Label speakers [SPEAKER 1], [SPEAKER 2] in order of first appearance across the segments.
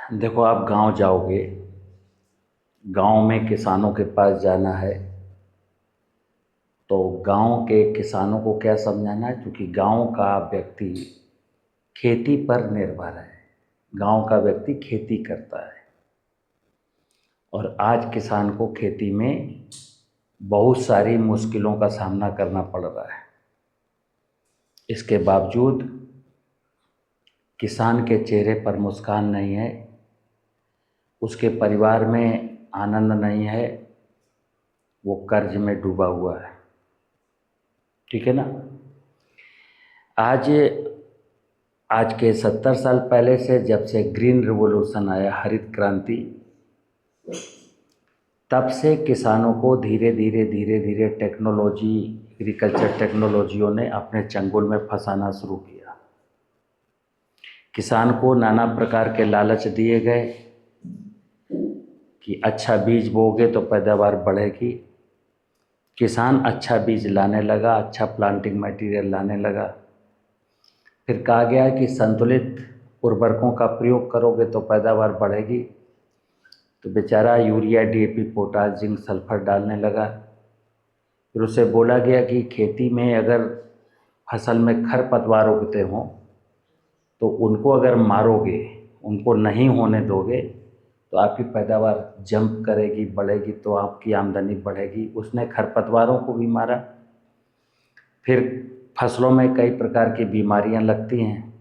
[SPEAKER 1] देखो, आप गांव जाओगे, गांव में किसानों के पास जाना है तो गांव के किसानों को क्या समझाना है, क्योंकि गांव का व्यक्ति खेती पर निर्भर है। गांव का व्यक्ति खेती करता है और आज किसान को खेती में बहुत सारी मुश्किलों का सामना करना पड़ रहा है। इसके बावजूद किसान के चेहरे पर मुस्कान नहीं है, उसके परिवार में आनंद नहीं है, वो कर्ज में डूबा हुआ है। ठीक है ना। आज आज के 70 साल पहले से, जब से ग्रीन रिवॉल्यूशन आया, हरित क्रांति, तब से किसानों को धीरे धीरे टेक्नोलॉजी, एग्रीकल्चर टेक्नोलॉजियों ने अपने चंगुल में फंसाना शुरू किया। किसान को नाना प्रकार के लालच दिए गए कि अच्छा बीज बोओगे तो पैदावार बढ़ेगी। किसान अच्छा बीज लाने लगा, अच्छा प्लांटिंग मटेरियल लाने लगा। फिर कहा गया कि संतुलित उर्वरकों का प्रयोग करोगे तो पैदावार बढ़ेगी, तो बेचारा urea, DAP, potash, zinc, sulphur डालने लगा। फिर उसे बोला गया कि खेती में अगर फसल में खरपतवार उगते हों तो उनको अगर मारोगे, उनको नहीं होने दोगे तो आपकी पैदावार जंप करेगी, बढ़ेगी, तो आपकी आमदनी बढ़ेगी। उसने खरपतवारों को भी मारा। फिर फसलों में कई प्रकार की बीमारियां लगती हैं,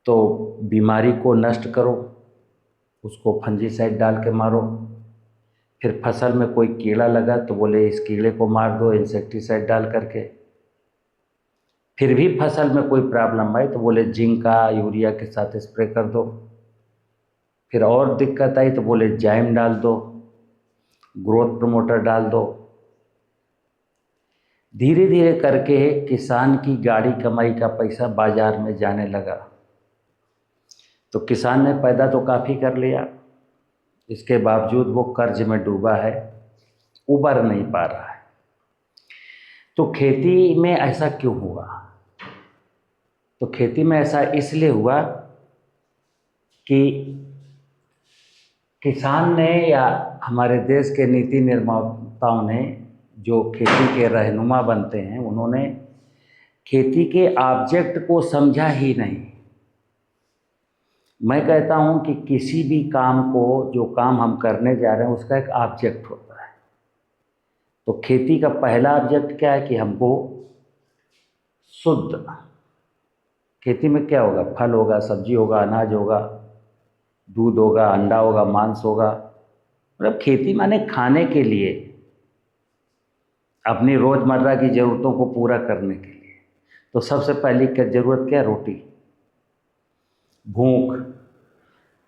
[SPEAKER 1] तो बीमारी को नष्ट करो, उसको फंजीसाइड डाल के मारो। फिर फसल में कोई कीड़ा लगा तो बोले इस कीड़े को मार दो इंसेक्टिसाइड डाल करके। फिर भी फसल में कोई प्रॉब्लम आई तो बोले जिंक का यूरिया के साथ स्प्रे कर दो। फिर और दिक्कत आई तो बोले जाइम डाल दो, ग्रोथ प्रमोटर डाल दो। धीरे धीरे करके किसान की गाड़ी कमाई का पैसा बाजार में जाने लगा। तो किसान ने पैदा तो काफ़ी कर लिया, इसके बावजूद वो कर्ज में डूबा है, उबर नहीं पा रहा है। तो खेती में ऐसा क्यों हुआ? तो खेती में ऐसा इसलिए हुआ कि किसान ने या हमारे देश के नीति निर्माताओं ने, जो खेती के रहनुमा बनते हैं, उन्होंने खेती के ऑब्जेक्ट को समझा ही नहीं। मैं कहता हूं कि किसी भी काम को, जो काम हम करने जा रहे हैं, उसका एक ऑब्जेक्ट होता है। तो खेती का पहला ऑब्जेक्ट क्या है कि हमको शुद्ध, खेती में क्या होगा, फल होगा, सब्जी होगा, अनाज होगा, दूध होगा, अंडा होगा, मांस होगा। मतलब खेती माने खाने के लिए, अपनी रोज़मर्रा की ज़रूरतों को पूरा करने के लिए। तो सबसे पहली क्या ज़रूरत, क्या? रोटी। भूख,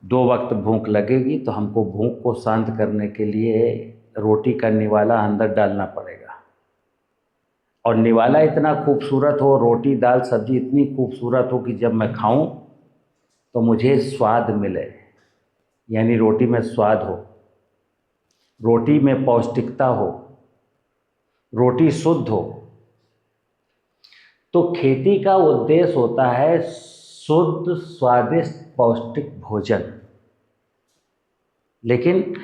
[SPEAKER 1] 2 वक्त भूख लगेगी तो हमको भूख को शांत करने के लिए रोटी का निवाला अंदर डालना पड़ेगा। और निवाला इतना खूबसूरत हो, रोटी दाल सब्जी इतनी खूबसूरत हो कि जब मैं खाऊं तो मुझे स्वाद मिले, यानी रोटी में स्वाद हो, रोटी में पौष्टिकता हो, रोटी शुद्ध हो। तो खेती का उद्देश्य होता है शुद्ध, स्वादिष्ट, पौष्टिक भोजन। लेकिन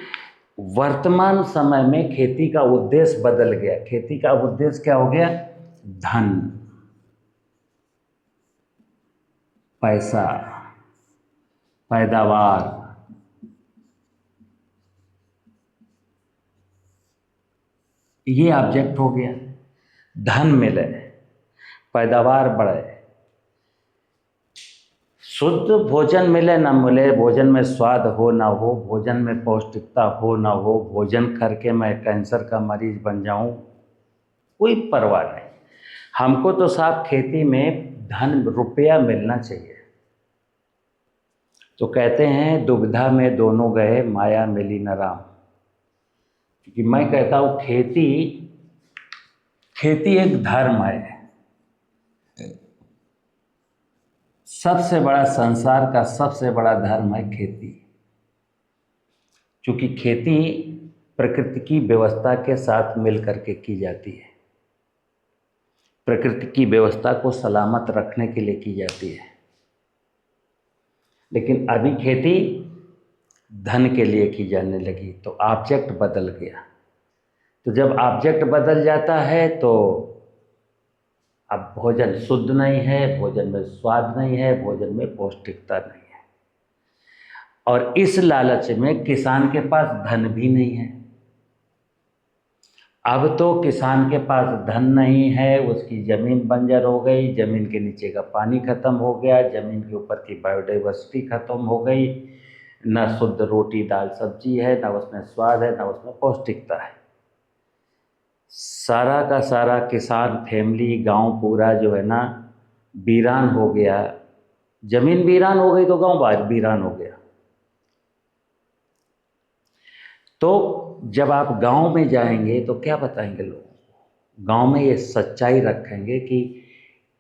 [SPEAKER 1] वर्तमान समय में खेती का उद्देश्य बदल गया। खेती का उद्देश्य क्या हो गया? धन, पैसा, पैदावार। ये ऑब्जेक्ट हो गया। धन मिले, पैदावार बढ़े, शुद्ध भोजन मिले ना मिले, भोजन में स्वाद हो ना हो, भोजन में पौष्टिकता हो ना हो, भोजन करके मैं कैंसर का मरीज बन जाऊं, कोई परवाह नहीं। हमको तो साहब खेती में धन, रुपया मिलना चाहिए। तो कहते हैं दुविधा में दोनों गए, माया मिली न राम। क्योंकि मैं कहता हूँ खेती एक धर्म है। सबसे बड़ा, संसार का सबसे बड़ा धर्म है खेती। क्योंकि खेती प्रकृति की व्यवस्था के साथ मिल करके की जाती है, प्रकृति की व्यवस्था को सलामत रखने के लिए की जाती है। लेकिन अभी खेती धन के लिए की जाने लगी, तो ऑब्जेक्ट बदल गया। तो जब ऑब्जेक्ट बदल जाता है तो अब भोजन शुद्ध नहीं है, भोजन में स्वाद नहीं है, भोजन में पौष्टिकता नहीं है, और इस लालच में किसान के पास धन भी नहीं है। अब तो किसान के पास धन नहीं है, उसकी ज़मीन बंजर हो गई, ज़मीन के नीचे का पानी खत्म हो गया, ज़मीन के ऊपर की बायोडाइवर्सिटी खत्म हो गई, न शुद्ध रोटी दाल सब्जी है, न उसमें स्वाद है, न उसमें पौष्टिकता है। सारा का सारा किसान फैमिली, गांव पूरा जो है ना वीरान हो गया। ज़मीन वीरान हो गई तो गांव वीरान हो गया। तो जब आप गांव में जाएंगे तो क्या बताएंगे लोगों को? गांव में ये सच्चाई रखेंगे कि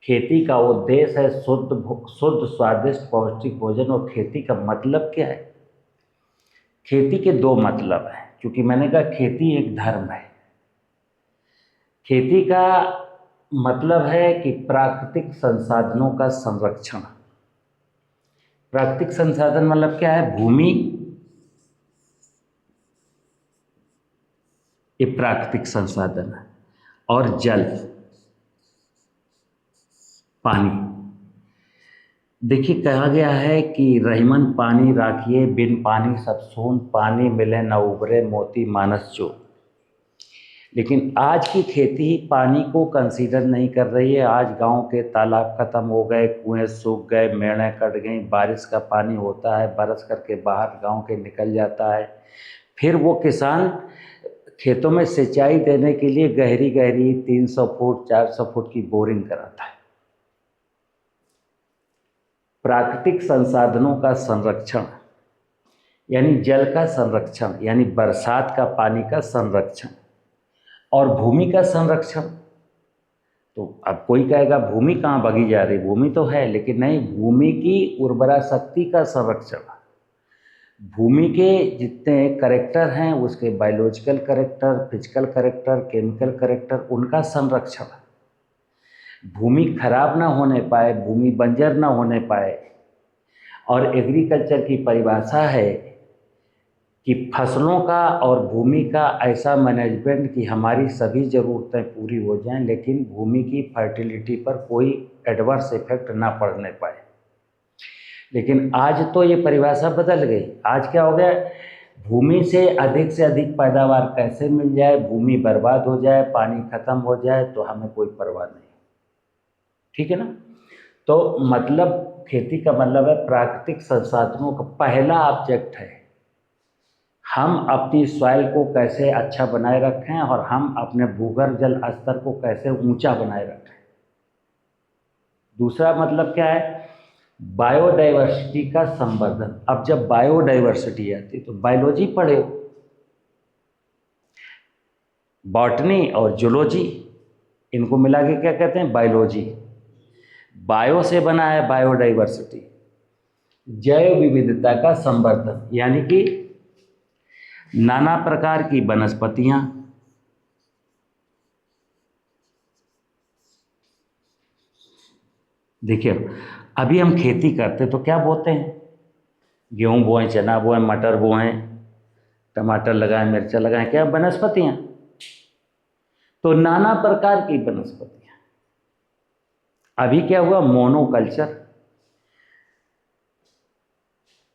[SPEAKER 1] खेती का उद्देश्य है शुद्ध स्वादिष्ट पौष्टिक भोजन। और खेती का मतलब क्या है? खेती के दो मतलब हैं, क्योंकि मैंने कहा खेती एक धर्म है। खेती का मतलब है कि प्राकृतिक संसाधनों का संरक्षण। प्राकृतिक संसाधन मतलब क्या है? भूमि, ये प्राकृतिक संसाधन है, और जल, पानी। देखिए कहा गया है कि रहीमन पानी राखिए, बिन पानी सब सून, पानी मिले न उबरे मोती मानस चो। लेकिन आज की खेती ही पानी को कंसीडर नहीं कर रही है। आज गांव के तालाब खत्म हो गए, कुएं सूख गए, मेड़ें कट गई, बारिश का पानी होता है बरस करके बाहर गांव के निकल जाता है। फिर वो किसान खेतों में सिंचाई देने के लिए गहरी गहरी 300 फुट 400 फुट की बोरिंग कराता है। प्राकृतिक संसाधनों का संरक्षण यानी जल का संरक्षण, यानी बरसात का पानी का संरक्षण, और भूमि का संरक्षण। तो अब कोई कहेगा भूमि कहाँ भगी जा रही? भूमि तो है, लेकिन नहीं, भूमि की उर्वरा शक्ति का संरक्षण। भूमि के जितने करेक्टर हैं, उसके biological character, physical character, chemical character, उनका संरक्षण। भूमि खराब ना होने पाए, भूमि बंजर ना होने पाए। और एग्रीकल्चर की परिभाषा है कि फसलों का और भूमि का ऐसा मैनेजमेंट कि हमारी सभी ज़रूरतें पूरी हो जाएं, लेकिन भूमि की फर्टिलिटी पर कोई एडवर्स इफेक्ट ना पड़ने पाए। लेकिन आज तो ये परिभाषा बदल गई। आज क्या हो गया? भूमि से अधिक पैदावार कैसे मिल जाए, भूमि बर्बाद हो जाए, पानी खत्म हो जाए, तो हमें कोई परवाह नहीं। ठीक है ना? तो मतलब खेती का मतलब है प्राकृतिक संसाधनों का पहला ऑब्जेक्ट है हम अपनी सॉइल को कैसे अच्छा बनाए रखें, और हम अपने भूगर्भ जल स्तर को कैसे ऊंचा बनाए रखें। दूसरा मतलब क्या है? बायोडाइवर्सिटी का संवर्धन। अब जब बायोडाइवर्सिटी आती तो बायोलॉजी पढ़े हो, बॉटनी और जूलॉजी, इनको मिला के क्या कहते हैं? बायोलॉजी। बायो से बना है बायोडाइवर्सिटी, जैव विविधता का संवर्धन, यानी कि नाना प्रकार की वनस्पतियां। देखिए अभी हम खेती करते तो क्या बोते हैं? गेहूं बोएं, चना बोएं, मटर बोएं, टमाटर लगाएं, मिर्चा लगाएं, क्या वनस्पतियां। तो नाना प्रकार की वनस्पतियां। अभी क्या हुआ? मोनोकल्चर।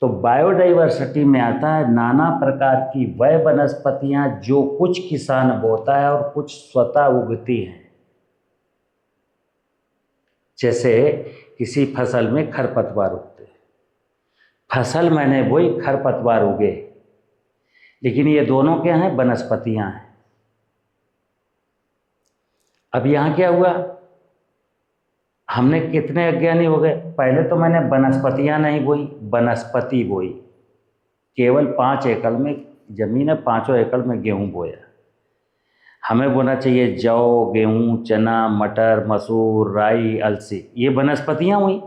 [SPEAKER 1] तो बायोडाइवर्सिटी में आता है नाना प्रकार की वह वनस्पतियां जो कुछ किसान बोता है और कुछ स्वतः उगती हैं। जैसे किसी फसल में खरपतवार उगते, फसल मैंने बोई, खरपतवार उगे, लेकिन ये दोनों क्या हैं? वनस्पतियां हैं। अब यहाँ क्या हुआ? हमने कितने अज्ञानी हो गए। पहले तो मैंने वनस्पतियां नहीं बोई, वनस्पति बोई। केवल 5 एकड़ में जमीन है, 5 एकड़ में गेहूं बोया। हमें बोना चाहिए जौ, गेहूं, चना, मटर, मसूर, राई, अलसी, ये वनस्पतियां हुई।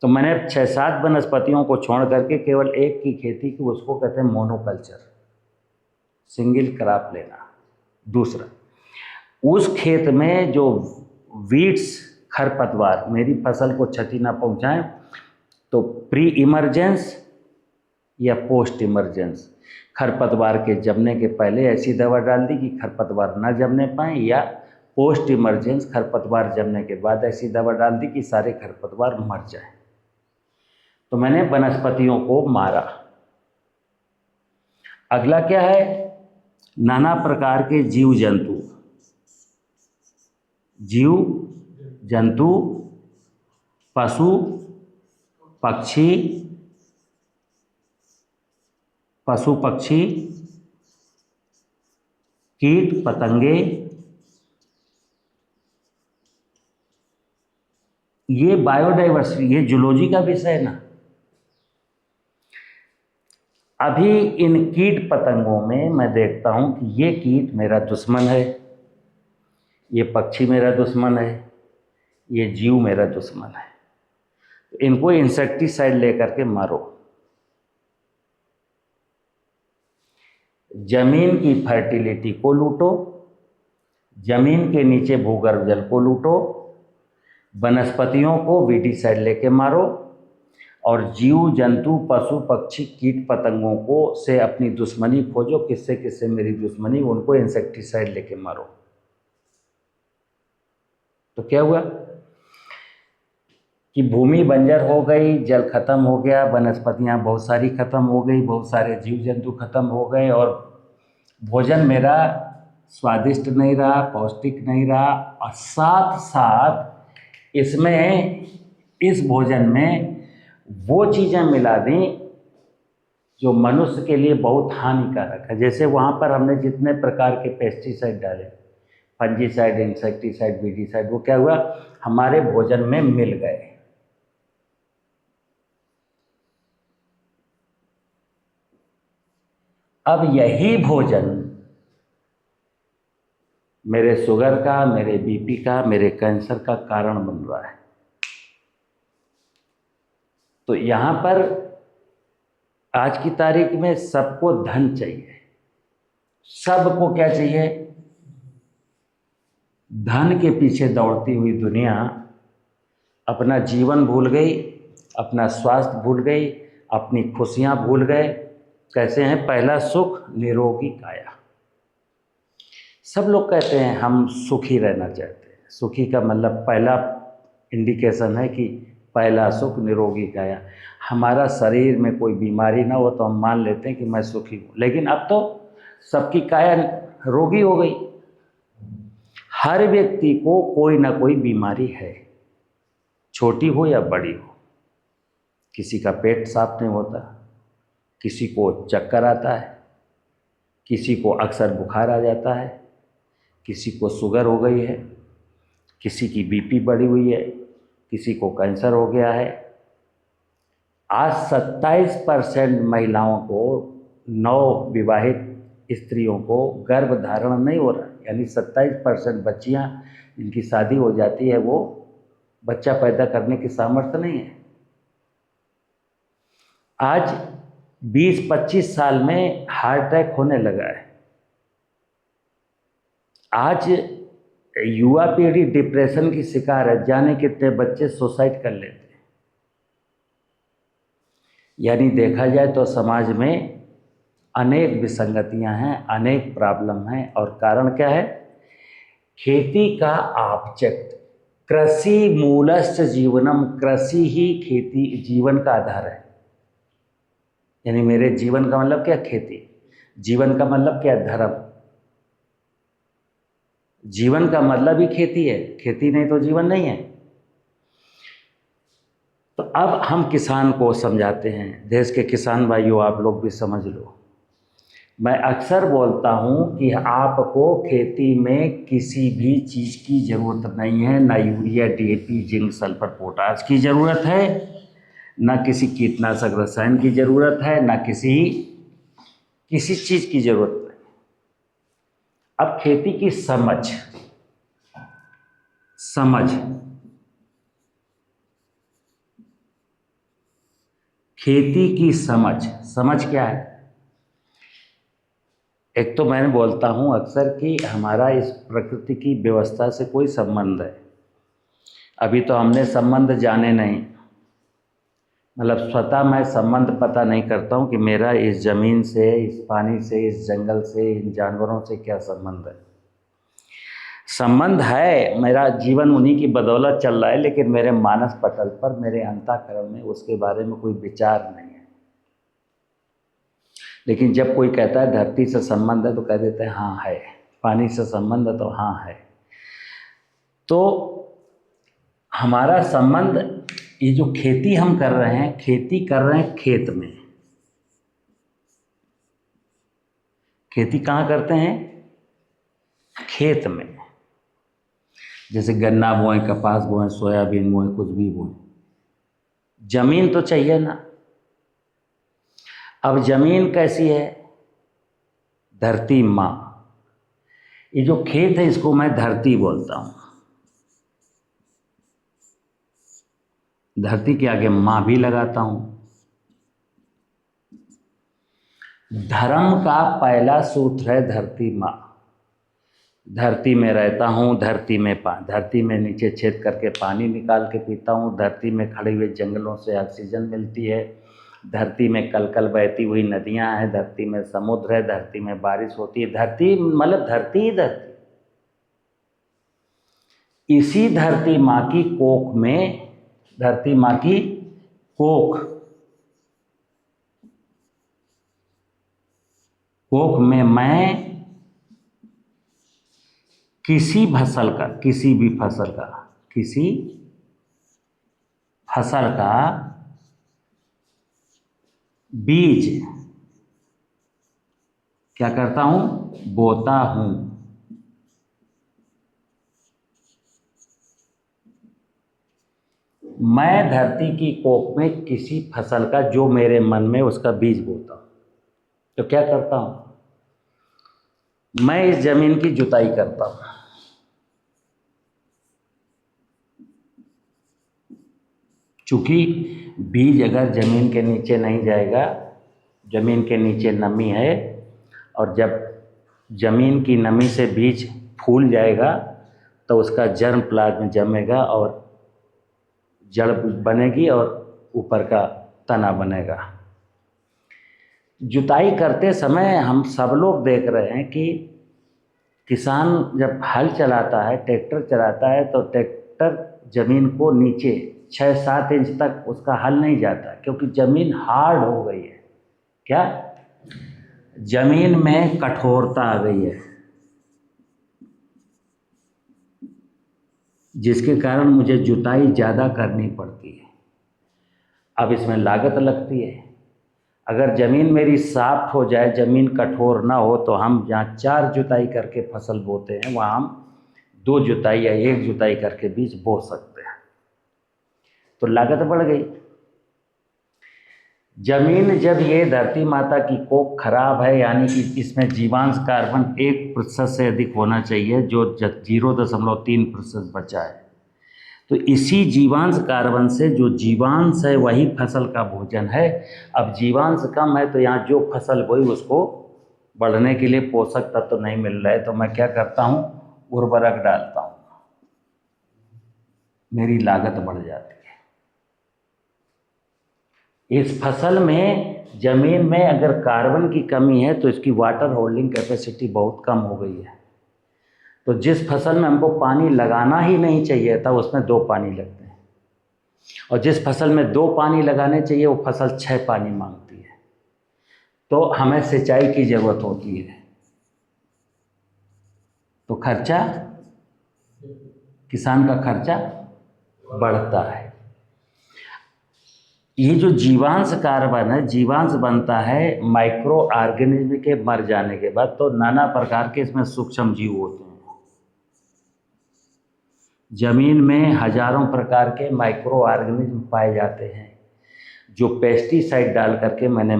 [SPEAKER 1] तो मैंने 6-7 वनस्पतियों को छोड़ करके केवल एक की खेती की, उसको कहते हैं मोनोकल्चर, सिंगल क्रॉप लेना। दूसरा, उस खेत में जो वीड्स, खरपतवार मेरी फसल को क्षति ना पहुंचाएं, तो प्री इमरजेंस या पोस्ट इमरजेंस, खरपतवार के जमने के पहले ऐसी दवा डाल दी कि खरपतवार ना जमने पाए, या पोस्ट इमरजेंस खरपतवार जमने के बाद ऐसी दवा डाल दी कि सारे खरपतवार मर जाए। तो मैंने वनस्पतियों को मारा। अगला क्या है, नाना प्रकार के जीव जंतु, पशु पक्षी, कीट पतंगे, ये बायोडाइवर्सिटी, ये जूलॉजी का विषय है ना। अभी इन कीट पतंगों में मैं देखता हूं कि ये कीट मेरा दुश्मन है, ये पक्षी मेरा दुश्मन है, ये जीव मेरा दुश्मन है। तो इनको इंसेक्टिसाइड लेकर के मारो। जमीन की फर्टिलिटी को लूटो, जमीन के नीचे भूगर्भ जल को लूटो, वनस्पतियों को वीडीसाइड लेके मारो, और जीव जंतु पशु पक्षी कीट पतंगों को से अपनी दुश्मनी खोजो। किससे किससे मेरी दुश्मनी, उनको इंसेक्टिसाइड लेके मारो। तो क्या हुआ कि भूमि बंजर हो गई, जल खत्म हो गया, वनस्पतियां बहुत सारी खत्म हो गई, बहुत सारे जीव जंतु खत्म हो गए, और भोजन मेरा स्वादिष्ट नहीं रहा, पौष्टिक नहीं रहा, और साथ साथ इसमें, इस भोजन में वो चीज़ें मिला दी जो मनुष्य के लिए बहुत हानिकारक है। जैसे वहाँ पर हमने जितने प्रकार के पेस्टिसाइड डाले, फंजीसाइड, इंसेक्टिसाइड, वीडीसाइड, वो क्या हुआ, हमारे भोजन में मिल गए। अब यही भोजन मेरे शुगर का, मेरे बीपी का, मेरे कैंसर का कारण बन रहा है। तो यहाँ पर आज की तारीख में सबको धन चाहिए। सबको क्या चाहिए, धन के पीछे दौड़ती हुई दुनिया अपना जीवन भूल गई, अपना स्वास्थ्य भूल गई, अपनी खुशियां भूल गए। कैसे हैं, पहला सुख निरोगी काया। सब लोग कहते हैं हम सुखी रहना चाहते हैं। सुखी का मतलब पहला इंडिकेशन है कि पहला सुख निरोगी काया। हमारा शरीर में कोई बीमारी ना हो तो हम मान लेते हैं कि मैं सुखी हूँ, लेकिन अब तो सबकी काया रोगी हो गई। हर व्यक्ति को कोई ना कोई बीमारी है, छोटी हो या बड़ी हो। किसी का पेट साफ नहीं होता, किसी को चक्कर आता है, किसी को अक्सर बुखार आ जाता है, किसी को शुगर हो गई है, किसी की बीपी बढ़ी हुई है, किसी को कैंसर हो गया है। आज 27% महिलाओं को, नवविवाहित स्त्रियों को गर्भ धारण नहीं हो रहा, यानी 27% बच्चियां जिनकी शादी हो जाती है वो बच्चा पैदा करने की सामर्थ्य नहीं है। आज 20-25 साल में हार्ट अटैक होने लगा है। आज युवा पीढ़ी डिप्रेशन की शिकार है। जाने कितने बच्चे सुसाइड कर लेते हैं। यानी देखा जाए तो समाज में अनेक विसंगतियां हैं, अनेक प्रॉब्लम हैं, और कारण क्या है, खेती का औचित्य। कृषि मूलस्य जीवनम, कृषि ही खेती जीवन का आधार है। यानी मेरे जीवन का मतलब क्या, खेती। जीवन का मतलब क्या, धर्म। जीवन का मतलब ही खेती है, खेती नहीं तो जीवन नहीं है। तो अब हम किसान को समझाते हैं। देश के किसान भाइयों, आप लोग भी समझ लो। मैं अक्सर बोलता हूं कि आपको खेती में किसी भी चीज़ की ज़रूरत नहीं है। ना urea, DAP, zinc, sulphur, potash की ज़रूरत है, ना किसी कीटनाशक रसायन की ज़रूरत है, ना किसी चीज़ की ज़रूरत नहीं। अब खेती की समझ खेती की समझ क्या है। एक तो मैंने बोलता हूँ अक्सर कि हमारा इस प्रकृति की व्यवस्था से कोई संबंध है। अभी तो हमने संबंध जाने नहीं। मतलब स्वतः मैं संबंध पता नहीं करता हूँ कि मेरा इस ज़मीन से, इस पानी से, इस जंगल से, इन जानवरों से क्या संबंध है। संबंध है, मेरा जीवन उन्हीं की बदौलत चल रहा है, लेकिन मेरे मानस पटल पर, मेरे अंतःकरण में उसके बारे में कोई विचार नहीं है। लेकिन जब कोई कहता है धरती से संबंध है तो कह देते हैं हाँ है, पानी से संबंध है तो हाँ है। तो हमारा संबंध, ये जो खेती हम कर रहे हैं, खेती कर रहे हैं खेत में। खेती कहाँ करते हैं? खेत में। जैसे गन्ना बोएं, कपास बोएं, सोयाबीन बोएं, कुछ भी बोएं, जमीन तो चाहिए ना। अब जमीन कैसी है? धरती माँ। ये जो खेत है इसको मैं धरती बोलता हूँ। धरती के आगे माँ भी लगाता हूँ। धर्म का पहला सूत्र है धरती माँ। धरती में रहता हूँ, धरती में नीचे छेद करके पानी निकाल के पीता हूँ। धरती में खड़े हुए जंगलों से ऑक्सीजन मिलती है। धरती में कल कल बहती हुई नदियाँ हैं। धरती में समुद्र है। धरती में बारिश होती है। धरती मतलब धरती ही धरती। इसी धरती माँ की कोख में, धरती माँ की कोख में मैं किसी भी फसल का बीज क्या करता हूँ? बोता हूँ। मैं धरती की कोख में किसी फसल का, जो मेरे मन में, उसका बीज बोता हूँ। तो क्या करता हूँ? मैं इस जमीन की जुताई करता हूँ। चूंकि बीज अगर जमीन के नीचे नहीं जाएगा, जमीन के नीचे नमी है, और जब जमीन की नमी से बीज फूल जाएगा तो उसका जर्म प्लाज्म जमेगा और जड़ बनेगी और ऊपर का तना बनेगा। जुताई करते समय हम सब लोग देख रहे हैं कि किसान जब हल चलाता है, ट्रैक्टर चलाता है, तो ट्रैक्टर जमीन को नीचे 6-7 इंच तक उसका हल नहीं जाता, क्योंकि ज़मीन हार्ड हो गई है। क्या? ज़मीन में कठोरता आ गई है, जिसके कारण मुझे जुताई ज़्यादा करनी पड़ती है। अब इसमें लागत लगती है। अगर ज़मीन मेरी सॉफ्ट हो जाए, ज़मीन कठोर ना हो, तो हम जहाँ 4 जुताई करके फसल बोते हैं, वहाँ हम 2 जुताई या 1 जुताई करके बीज बो सकते हैं। तो लागत बढ़ गई। जमीन जब ये धरती माता की कोख खराब है, यानी कि इसमें जीवांश कार्बन 1% से अधिक होना चाहिए, जो 0.3% बचा है। तो इसी जीवांश कार्बन से, जो जीवांश है वही फसल का भोजन है। अब जीवांश कम है तो यहाँ जो फसल बोई उसको बढ़ने के लिए पोषक तत्व नहीं मिल रहा है, तो मैं क्या करता हूँ? उर्वरक डालता हूँ। मेरी लागत बढ़ जाती है। इस फसल में, ज़मीन में अगर कार्बन की कमी है तो इसकी वाटर होल्डिंग कैपेसिटी बहुत कम हो गई है। तो जिस फसल में हमको पानी लगाना ही नहीं चाहिए था, उसमें 2 पानी लगते हैं, और जिस फसल में 2 पानी लगाने चाहिए वो फसल 6 पानी मांगती है। तो हमें सिंचाई की ज़रूरत होती है, तो खर्चा, किसान का खर्चा बढ़ता है। ये जो जीवांश कार्बन है, जीवांश बनता है माइक्रो ऑर्गेनिज्म के मर जाने के बाद। तो नाना प्रकार के इसमें सूक्ष्म जीव होते हैं। जमीन में हजारों प्रकार के माइक्रो ऑर्गेनिज्म पाए जाते हैं, जो पेस्टिसाइड डाल करके मैंने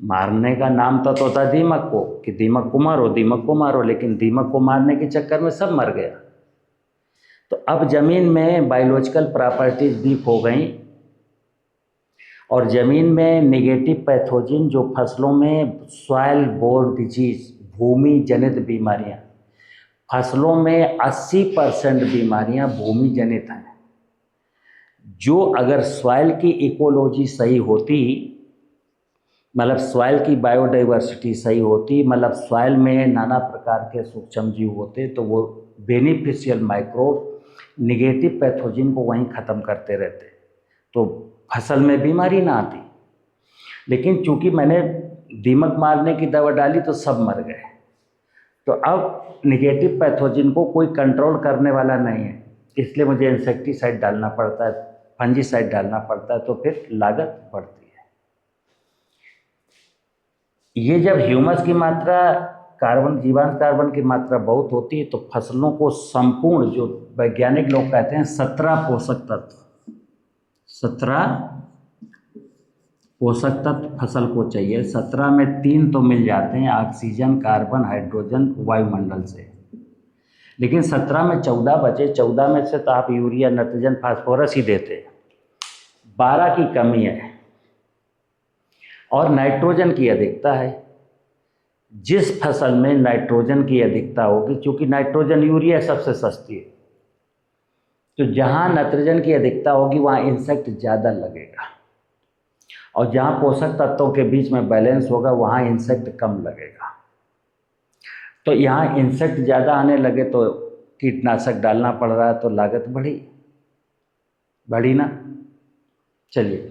[SPEAKER 1] मारने का नाम तो था दीमक को, कि दीमक को मारो, दीमक को मारो, लेकिन दीमक को मारने के चक्कर में सब मर गया। तो अब ज़मीन में बायोलॉजिकल प्रॉपर्टीज वीक हो गई, और ज़मीन में नेगेटिव पैथोजन, जो फसलों में सॉइल बोर्न डिजीज, भूमि जनित बीमारियां, फसलों में 80% बीमारियां भूमि जनित हैं। जो अगर सॉइल की इकोलॉजी सही होती, मतलब सॉइल की बायोडाइवर्सिटी सही होती, मतलब सॉइल में नाना प्रकार के सूक्ष्म जीव होते, तो वो बेनिफिशियल माइक्रोब निगेटिव पैथोजन को वहीं ख़त्म करते रहते, तो फसल में बीमारी ना आती। लेकिन चूंकि मैंने दीमक मारने की दवा डाली तो सब मर गए। तो अब निगेटिव पैथोजन को कोई कंट्रोल करने वाला नहीं है, इसलिए मुझे इंसेक्टिसाइड डालना पड़ता है, फंजीसाइड डालना पड़ता है, तो फिर लागत बढ़ती है। ये जब ह्यूमस की मात्रा, कार्बन, जीवांश कार्बन की मात्रा बहुत होती है, तो फसलों को संपूर्ण, जो वैज्ञानिक लोग कहते हैं 17 पोषक तत्व, 17 पोषक तत्व फसल को चाहिए। 17 में 3 तो मिल जाते हैं, ऑक्सीजन, कार्बन, हाइड्रोजन वायुमंडल से, लेकिन 17 में 14 बचे। 14 में से तो आप यूरिया, नाइट्रोजन, फास्फोरस ही देते हैं, 12 की कमी है। और नाइट्रोजन की अधिकता है। जिस फसल में नाइट्रोजन की अधिकता होगी, क्योंकि नाइट्रोजन, यूरिया सबसे सस्ती है, तो जहाँ नाइट्रोजन की अधिकता होगी वहाँ इंसेक्ट ज़्यादा लगेगा, और जहाँ पोषक तत्वों के बीच में बैलेंस होगा वहाँ इंसेक्ट कम लगेगा। तो यहाँ इंसेक्ट ज़्यादा आने लगे तो कीटनाशक डालना पड़ रहा है, तो लागत बढ़ी ना। चलिए,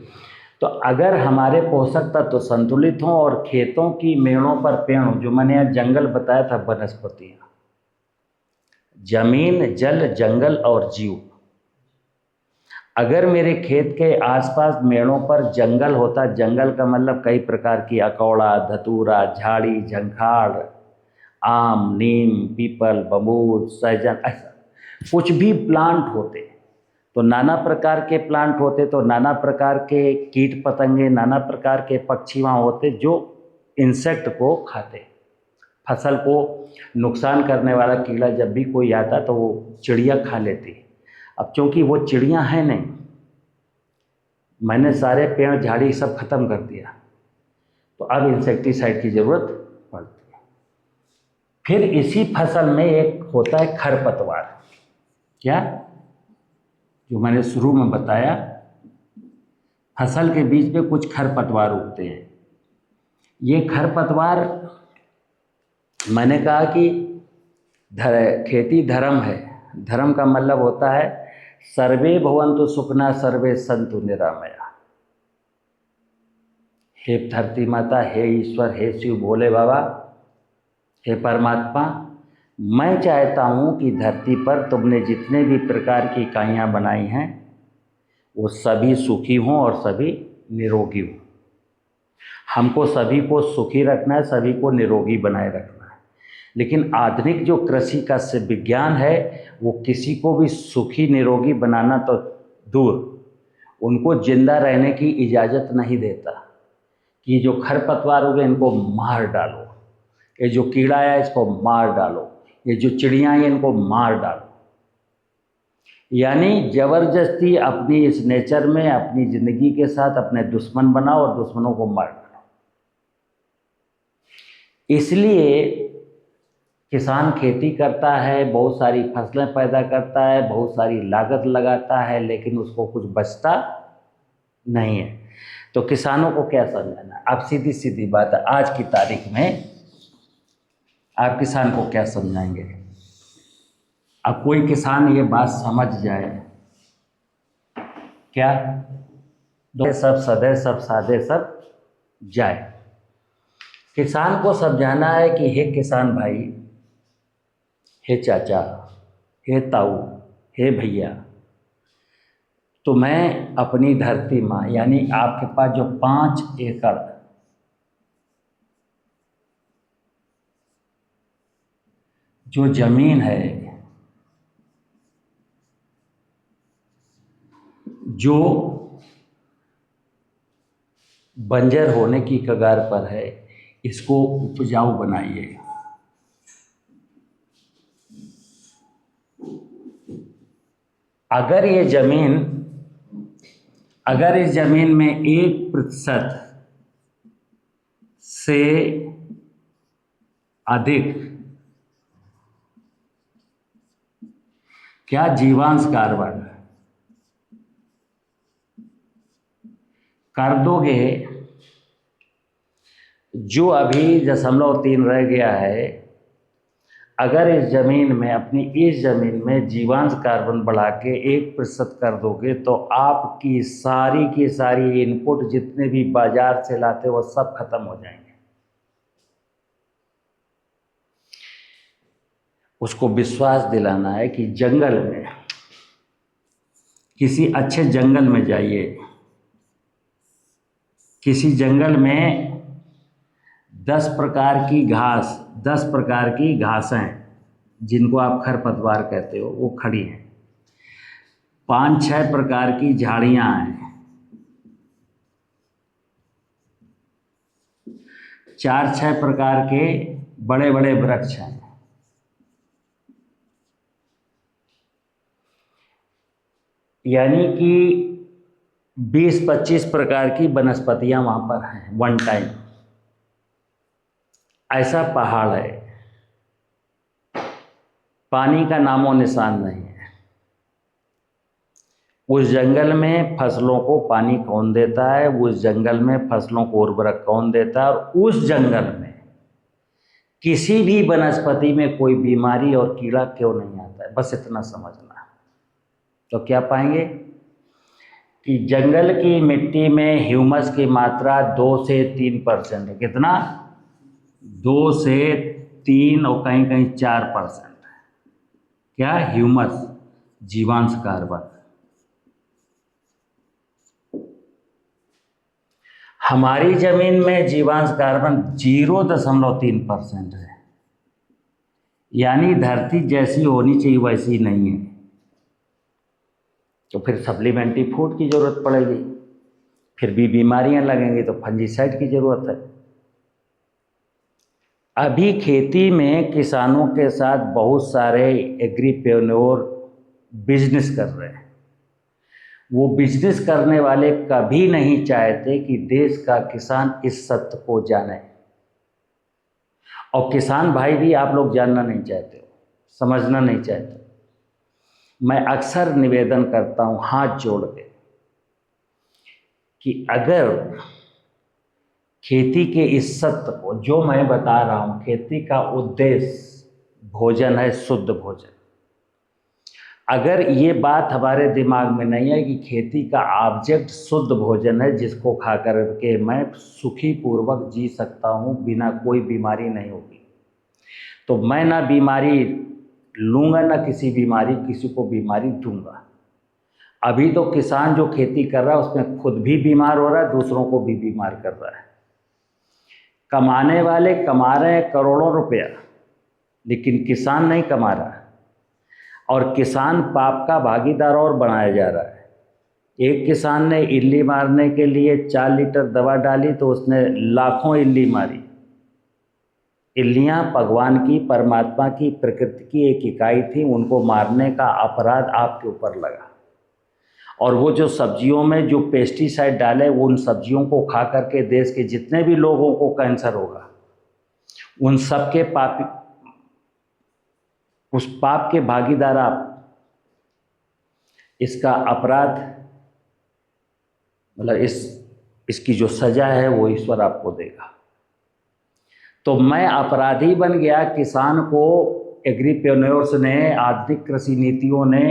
[SPEAKER 1] तो अगर हमारे पोषक तत्व संतुलित हों और खेतों की मेड़ों पर पेड़ हों, जो मैंने यहाँ जंगल बताया था, वनस्पतियाँ, जमीन, जल, जंगल और जीव, अगर मेरे खेत के आसपास मेड़ों पर जंगल होता, जंगल का मतलब कई प्रकार की अकौड़ा, धतूरा, झाड़ी, झंखाड़, आम, नीम, पीपल, बबूल, सहजन, ऐसा कुछ भी प्लांट होते, तो नाना प्रकार के प्लांट होते, तो नाना प्रकार के कीट पतंगे, नाना प्रकार के पक्षी वहाँ होते जो इंसेक्ट को खाते। फसल को नुकसान करने वाला कीड़ा जब भी कोई आता तो वो चिड़िया खा लेती। अब चूँकि वो चिड़िया है नहीं, मैंने सारे पेड़ झाड़ी सब खत्म कर दिया, तो अब इंसेक्टिसाइड की ज़रूरत पड़ती है। फिर इसी फसल में एक होता है खरपतवार। क्या? जो मैंने शुरू में बताया, फसल के बीच में कुछ खरपतवार उगते हैं। ये खरपतवार, मैंने कहा कि खेती धर्म है। धर्म का मतलब होता है सर्वे भवन्तु सुखिनः सर्वे सन्तु निरामया। हे धरती माता, हे ईश्वर, हे शिव भोले बाबा, हे परमात्मा, मैं चाहता हूँ कि धरती पर तुमने जितने भी प्रकार की इकाइयाँ बनाई हैं वो सभी सुखी हों और सभी निरोगी हों। हमको सभी को सुखी रखना है, सभी को निरोगी बनाए रखना है। लेकिन आधुनिक जो कृषि का विज्ञान है वो किसी को भी सुखी निरोगी बनाना तो दूर, उनको जिंदा रहने की इजाज़त नहीं देता कि जो खरपतवार हो गए इनको मार डालो, ये जो कीड़ा है इसको मार डालो, ये जो चिड़िया हैं इनको मार डालो। यानी ज़बरदस्ती अपनी इस नेचर में, अपनी ज़िंदगी के साथ अपने दुश्मन बनाओ और दुश्मनों को मार डालो। इसलिए किसान खेती करता है, बहुत सारी फसलें पैदा करता है, बहुत सारी लागत लगाता है, लेकिन उसको कुछ बचता नहीं है। तो किसानों को क्या समझाना है? अब सीधी सीधी बात है, आज की तारीख में आप किसान को क्या समझाएंगे? अब कोई किसान ये बात समझ जाए, क्या दो सब सदे सब साधे सब जाए। किसान को समझाना है कि हे किसान भाई, हे चाचा, हे ताऊ, हे भैया, तो मैं अपनी धरती माँ, यानी आपके पास जो 5 एकड़ जो जमीन है, जो बंजर होने की कगार पर है, इसको उपजाऊ बनाइए। अगर इस जमीन में 1% से अधिक क्या जीवांश कार्बन कर दोगे, जो अभी 0.3 रह गया है, अगर इस ज़मीन में, अपनी इस ज़मीन में जीवांश कार्बन बढ़ा के 1% कर दोगे तो आपकी सारी की सारी इनपुट जितने भी बाजार से लाते वो सब खत्म हो जाएंगे। उसको विश्वास दिलाना है कि जंगल में, किसी अच्छे जंगल में जाइए, किसी जंगल में 10 प्रकार की घास, 10 प्रकार की घासें जिनको आप खरपतवार कहते हो वो खड़ी हैं, 5-6 प्रकार की झाड़ियां हैं, 4-6 प्रकार के बड़े बड़े वृक्ष हैं, यानी कि 20-25 प्रकार की वनस्पतियां वहां पर हैं वन टाइम। ऐसा पहाड़ है, पानी का नामो निशान नहीं है। उस जंगल में फसलों को पानी कौन देता है, उस जंगल में फसलों को उर्वरक कौन देता है, और उस जंगल में किसी भी वनस्पति में कोई बीमारी और कीड़ा क्यों नहीं आता है, बस इतना समझना। तो क्या पाएंगे कि जंगल की मिट्टी में ह्यूमस की मात्रा 2 से 3% है। कितना? 2 से 3 और कहीं कहीं 4% है। क्या? Humus, जीवांश carbon. हमारी जमीन में जीवांश कार्बन 0.3% है, यानी धरती जैसी होनी चाहिए वैसी नहीं है। तो फिर सप्लीमेंट्री फूड की जरूरत पड़ेगी, फिर भी बीमारियां लगेंगी तो फंजीसाइड की जरूरत है। अभी खेती में किसानों के साथ बहुत सारे एग्रीप्रेन्योर बिजनेस कर रहे हैं। वो बिजनेस करने वाले कभी नहीं चाहते कि देश का किसान इस सत्य को जाने, और किसान भाई भी आप लोग जानना नहीं चाहते हो, समझना नहीं चाहते। मैं अक्सर निवेदन करता हूँ हाथ जोड़ के कि अगर खेती के इस सत्य को, जो मैं बता रहा हूँ, खेती का उद्देश्य भोजन है, शुद्ध भोजन, अगर ये बात हमारे दिमाग में नहीं है कि खेती का ऑब्जेक्ट शुद्ध भोजन है जिसको खा कर के मैं सुखी पूर्वक जी सकता हूँ, बिना कोई बीमारी नहीं होगी, तो मैं ना बीमारी लूँगा ना किसी को बीमारी दूंगा। अभी तो किसान जो खेती कर रहा है उसमें खुद भी बीमार हो रहा है, दूसरों को भी बीमार कर रहा है। कमाने वाले कमा रहे हैं करोड़ों रुपया, लेकिन किसान नहीं कमा रहा है, और किसान पाप का भागीदार और बनाया जा रहा है। एक किसान ने इल्ली मारने के लिए 4 लीटर दवा डाली तो उसने लाखों इल्ली मारी। इल्लियाँ भगवान की, परमात्मा की, प्रकृति की एक इकाई थी, उनको मारने का अपराध आपके ऊपर लगा। और वो जो सब्जियों में जो पेस्टिसाइड डाले, उन सब्जियों को खा करके देश के जितने भी लोगों को कैंसर होगा, उन सब के पाप, उस पाप के भागीदार आप। इसका अपराध, मतलब इसकी जो सजा है वो ईश्वर आपको देगा। तो मैं अपराधी बन गया, किसान को एग्रीप्रेन्योर्स ने, आधुनिक कृषि नीतियों ने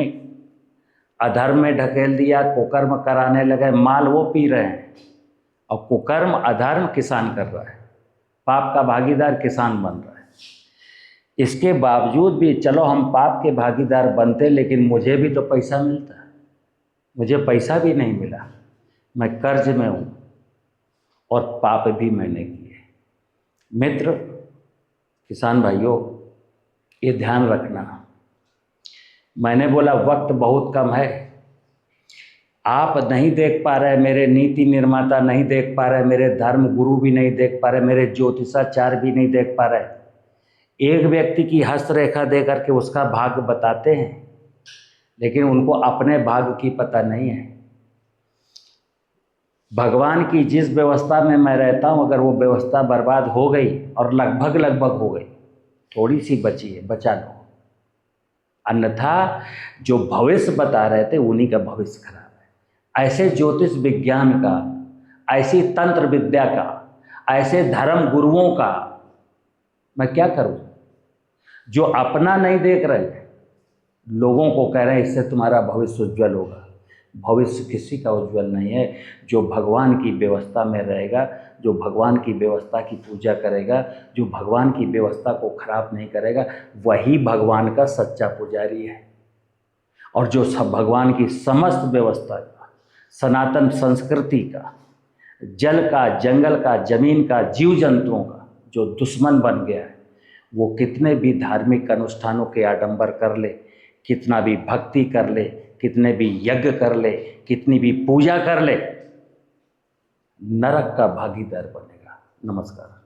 [SPEAKER 1] अधर्म में ढकेल दिया, कुकर्म कराने लगे। माल वो पी रहे हैं और कुकर्म, अधर्म किसान कर रहा है, पाप का भागीदार किसान बन रहा है। इसके बावजूद भी चलो हम पाप के भागीदार बनते, लेकिन मुझे भी तो पैसा मिलता, मुझे पैसा भी नहीं मिला, मैं कर्ज में हूँ और पाप भी मैंने किए। मित्र, किसान भाइयों, ये ध्यान रखना। मैंने बोला वक्त बहुत कम है, आप नहीं देख पा रहे, मेरे नीति निर्माता नहीं देख पा रहे, मेरे धर्म गुरु भी नहीं देख पा रहे, मेरे ज्योतिषाचार्य भी नहीं देख पा रहे। एक व्यक्ति की हस्तरेखा दे करके उसका भाग्य बताते हैं, लेकिन उनको अपने भाग्य की पता नहीं है। भगवान की जिस व्यवस्था में मैं रहता हूँ, अगर वो व्यवस्था बर्बाद हो गई, और लगभग हो गई, थोड़ी सी बची है, बचा लो, अन्यथा जो भविष्य बता रहे थे उन्हीं का भविष्य खराब है। ऐसे ज्योतिष विज्ञान का ऐसी तंत्र विद्या का, ऐसे धर्म गुरुओं का मैं क्या करूं, जो अपना नहीं देख रहे, लोगों को कह रहे हैं इससे तुम्हारा भविष्य उज्जवल होगा। भविष्य किसी का उज्जवल नहीं है। जो भगवान की व्यवस्था में रहेगा, जो भगवान की व्यवस्था की पूजा करेगा, जो भगवान की व्यवस्था को खराब नहीं करेगा, वही भगवान का सच्चा पुजारी है। और जो सब भगवान की समस्त व्यवस्था का, सनातन संस्कृति का, जल का, जंगल का, जमीन का, जीव जंतुओं का जो दुश्मन बन गया है, वो कितने भी धार्मिक अनुष्ठानों के आडंबर कर ले, कितना भी भक्ति कर ले, कितने भी यज्ञ कर ले, कितनी भी पूजा कर ले, नरक का भागीदार बनेगा। नमस्कार।